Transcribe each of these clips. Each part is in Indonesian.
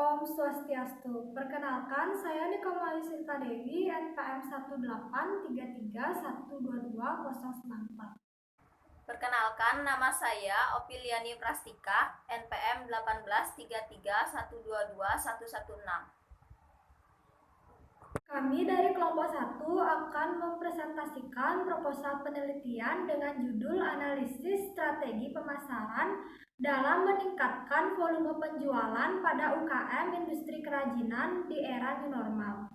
Om Swastiastu. Perkenalkan, saya Nikomai Sinta Dewi, NPM 18331220094. Perkenalkan, nama saya Opiliani Prastika, NPM 1833122116. Kami dari kelompok 1 akan mempresentasikan proposal penelitian dengan judul Analisis Strategi Pemasaran dalam meningkatkan volume penjualan pada UKM industri kerajinan di era new normal.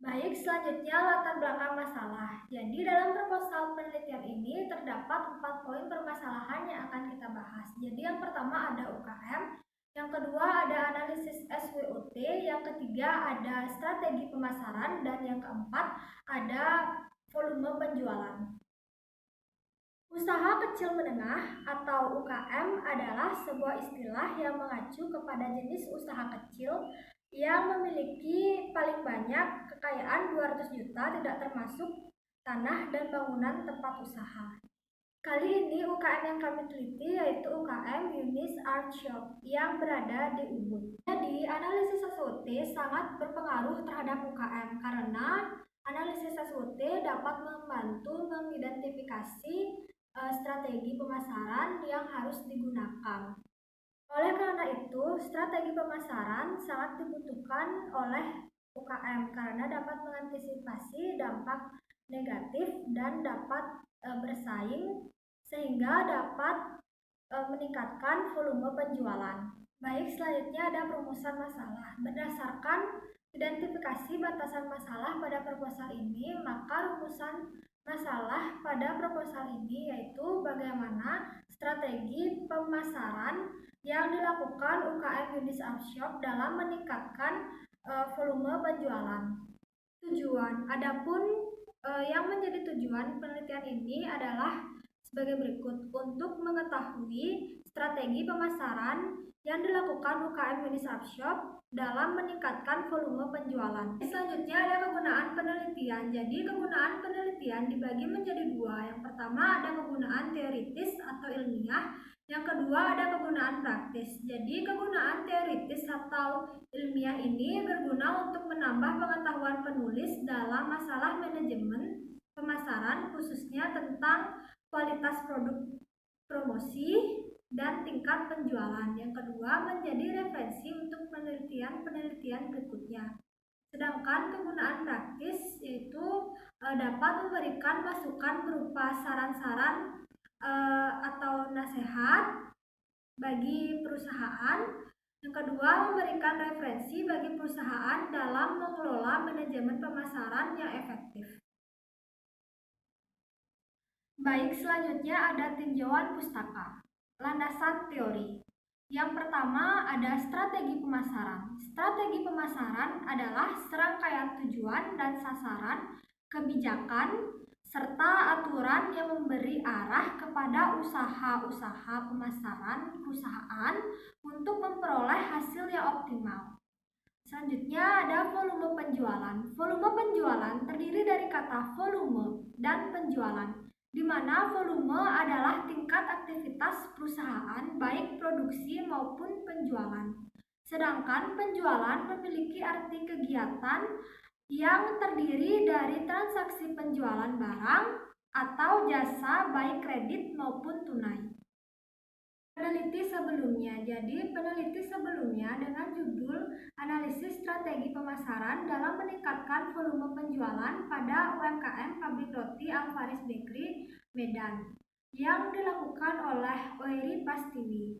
Baik, selanjutnya latar belakang masalah. Jadi dalam proposal penelitian ini terdapat 4 poin permasalahan yang akan kita bahas. Jadi yang pertama ada UKM, yang kedua ada analisis SWOT, yang ketiga ada strategi pemasaran, dan yang keempat ada volume penjualan. Usaha kecil menengah atau UKM adalah sebuah istilah yang mengacu kepada jenis usaha kecil yang memiliki paling banyak kekayaan 200 juta tidak termasuk tanah dan bangunan tempat usaha. Kali ini UKM yang kami teliti yaitu UKM Yunis Art Shop yang berada di Ubud. Jadi analisis SWOT sangat berpengaruh terhadap UKM karena analisis SWOT dapat membantu mengidentifikasi strategi pemasaran yang harus digunakan. Oleh karena itu, strategi pemasaran sangat dibutuhkan oleh UKM karena dapat mengantisipasi dampak negatif dan dapat bersaing sehingga dapat meningkatkan volume penjualan. Baik, selanjutnya ada perumusan masalah. Berdasarkan identifikasi batasan masalah pada proposal ini, maka rumusan masalah pada proposal ini yaitu bagaimana strategi pemasaran yang dilakukan UKM Yunis Art Shop dalam meningkatkan volume penjualan. Tujuan, adapun yang menjadi tujuan penelitian ini adalah sebagai berikut. Untuk mengetahui strategi pemasaran yang dilakukan UKM Yunis Art Shop dalam meningkatkan volume penjualan. Selanjutnya ada kegunaan penelitian. Jadi kegunaan penelitian dibagi menjadi dua. Yang pertama ada kegunaan teoritis atau ilmiah. Yang kedua ada kegunaan praktis. Jadi kegunaan teoritis atau ilmiah ini berguna untuk menambah pengetahuan penulis dalam masalah manajemen pemasaran khususnya tentang kualitas produk, promosi, dan tingkat penjualan. Yang kedua menjadi referensi untuk penelitian-penelitian berikutnya. Sedangkan kegunaan praktis yaitu dapat memberikan masukan berupa saran-saran atau nasihat bagi perusahaan. Yang kedua, memberikan referensi bagi perusahaan dalam mengelola manajemen pemasaran yang efektif. Baik, selanjutnya ada tinjauan pustaka. Landasan teori. Yang pertama ada strategi pemasaran. Strategi pemasaran adalah serangkaian tujuan dan sasaran, kebijakan, serta aturan yang memberi arah kepada usaha-usaha pemasaran perusahaan untuk memperoleh hasil yang optimal. Selanjutnya ada volume penjualan. Volume penjualan terdiri dari kata volume dan penjualan, di mana volume adalah tingkat aktivitas perusahaan baik produksi maupun penjualan. Sedangkan penjualan memiliki arti kegiatan yang terdiri dari transaksi penjualan barang atau jasa baik kredit maupun tunai. Peneliti sebelumnya. Jadi peneliti sebelumnya dengan judul Analisis Strategi Pemasaran dalam Meningkatkan Volume Penjualan pada UMKM Pabrik Roti Al-Faris Bakery, Medan, yang dilakukan oleh Oeri Pastiwi.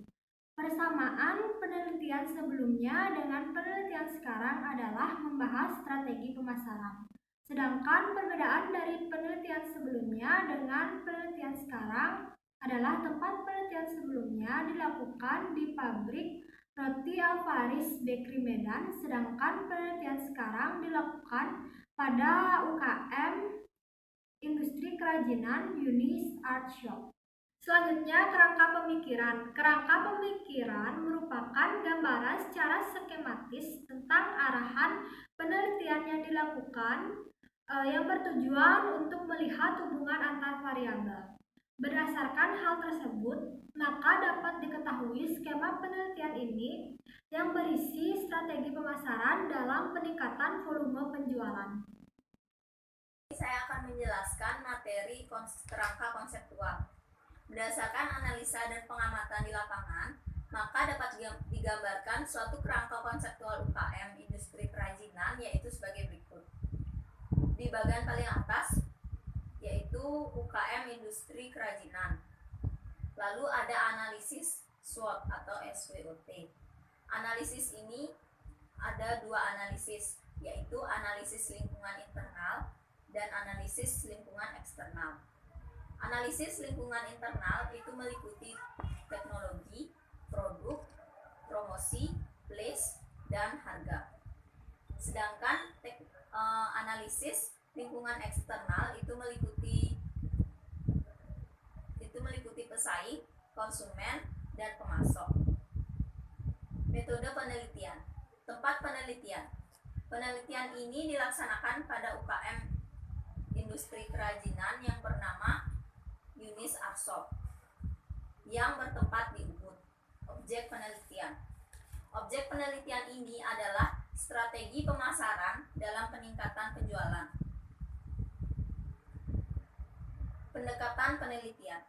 Persamaan penelitian sebelumnya dengan penelitian sekarang adalah membahas strategi pemasaran. Sedangkan perbedaan dari penelitian sebelumnya dengan penelitian sekarang adalah tempat penelitian sebelumnya dilakukan di pabrik Roti Al-Faris Bakery Medan, sedangkan penelitian sekarang dilakukan pada UKM Industri Kerajinan Yunis Art Shop. Selanjutnya, kerangka pemikiran. Kerangka pemikiran merupakan gambaran secara skematis tentang arahan penelitian yang dilakukan yang bertujuan untuk melihat hubungan antar variabel. Berdasarkan hal tersebut, maka dapat diketahui skema penelitian ini yang berisi strategi pemasaran dalam peningkatan volume penjualan. Saya akan menjelaskan materi kerangka konseptual. Berdasarkan analisa dan pengamatan di lapangan, maka dapat digambarkan suatu kerangka konseptual UKM industri kerajinan yaitu sebagai berikut. Di bagian paling atas yaitu UKM industri kerajinan. Lalu ada analisis SWOT atau SWOT. Analisis ini ada dua analisis, yaitu analisis lingkungan internal dan analisis lingkungan eksternal. Analisis lingkungan internal itu meliputi teknologi, produk, promosi, place, dan harga. Sedangkan analisis lingkungan eksternal itu meliputi pesaing, konsumen, dan pemasok. Metode penelitian. Tempat penelitian. Penelitian ini dilaksanakan pada UKM industri kerajinan yang bernama Yunis Arshop yang bertempat di Ubud. Objek penelitian. Objek penelitian ini adalah strategi pemasaran dalam peningkatan penjualan. Pendekatan penelitian.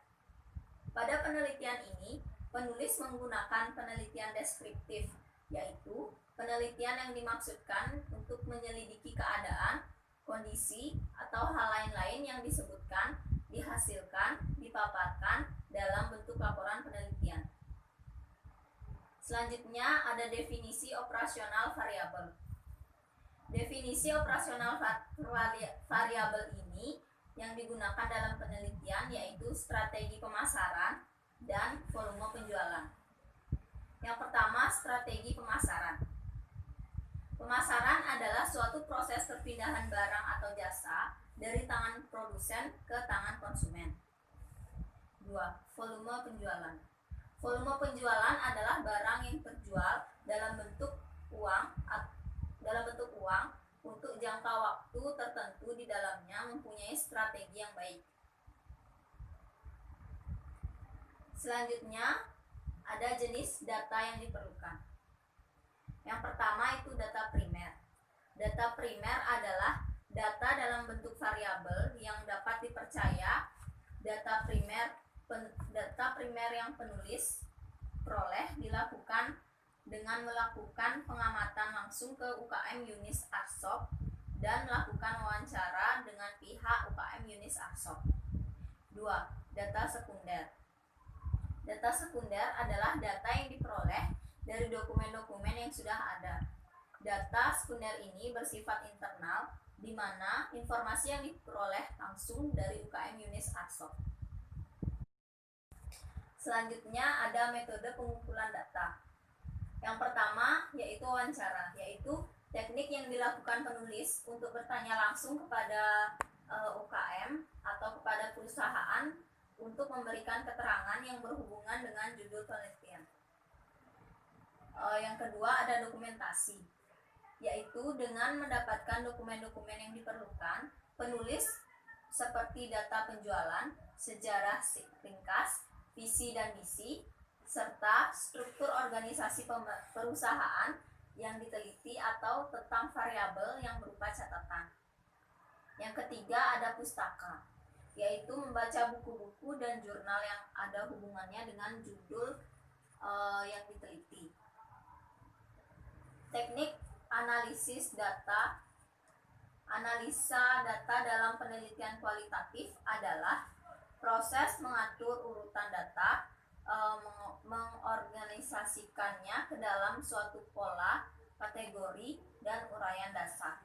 Pada penelitian ini, penulis menggunakan penelitian deskriptif, yaitu penelitian yang dimaksudkan untuk menyelidiki keadaan, kondisi, atau hal lain-lain yang disebutkan, dihasilkan, dipaparkan dalam bentuk laporan penelitian. Selanjutnya ada definisi operasional variabel. Definisi operasional variabel ini yang digunakan dalam penelitian yaitu strategi pemasaran dan volume penjualan. Yang pertama, strategi pemasaran. Pemasaran adalah suatu proses perpindahan barang atau jasa dari tangan produsen ke tangan konsumen. 2. Volume penjualan. Volume penjualan adalah barang yang terjual dalam bentuk uang untuk jangka waktu tertentu di dalamnya mempunyai strategi yang baik. Selanjutnya, ada jenis data yang diperlukan. Yang pertama itu data primer. Data primer adalah data dalam bentuk variabel yang dapat dipercaya. Data primer yang penulis peroleh dilakukan dengan melakukan pengamatan langsung ke UKM Yunis Arshop dan melakukan wawancara dengan pihak UKM Yunis Arshop. 2. Data sekunder. Data sekunder adalah data yang diperoleh dari dokumen-dokumen yang sudah ada. Data sekunder ini bersifat internal, di mana informasi yang diperoleh langsung dari UKM Yunis Arshop. Selanjutnya ada metode pengumpulan data. Yang pertama yaitu wawancara, yaitu teknik yang dilakukan penulis untuk bertanya langsung kepada UKM atau kepada perusahaan untuk memberikan keterangan yang berhubungan dengan judul penelitian. Yang kedua ada dokumentasi, yaitu dengan mendapatkan dokumen-dokumen yang diperlukan, penulis seperti data penjualan, sejarah ringkas, visi dan misi, serta struktur organisasi perusahaan yang diteliti atau tentang variabel yang berupa catatan. Yang ketiga ada pustaka, yaitu membaca buku-buku dan jurnal yang ada hubungannya dengan judul yang diteliti. Teknik analisis data. Analisa data dalam penelitian kualitatif adalah proses mengatur urutan data, mengorganisasikannya ke dalam suatu pola, kategori, dan uraian dasar.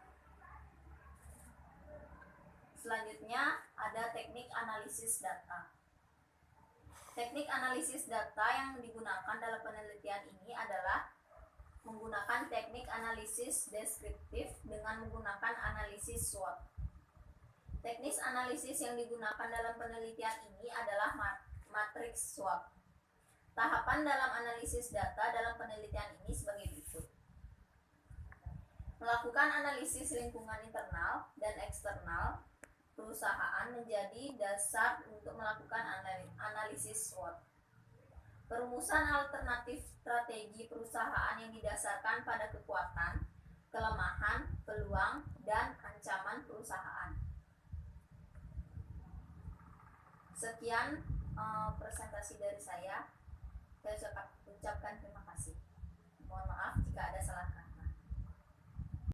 Selanjutnya ada teknik analisis data. Teknik analisis data yang digunakan dalam penelitian ini adalah menggunakan teknik analisis deskriptif dengan menggunakan analisis SWOT. Teknik analisis yang digunakan dalam penelitian ini adalah matriks SWOT. Tahapan dalam analisis data dalam penelitian ini sebagai berikut. Melakukan analisis lingkungan internal dan eksternal, perusahaan menjadi dasar untuk melakukan analisis SWOT. Perumusan alternatif strategi perusahaan yang didasarkan pada kekuatan, kelemahan, peluang, dan ancaman perusahaan. Sekian presentasi dari saya. Saya ucapkan terima kasih.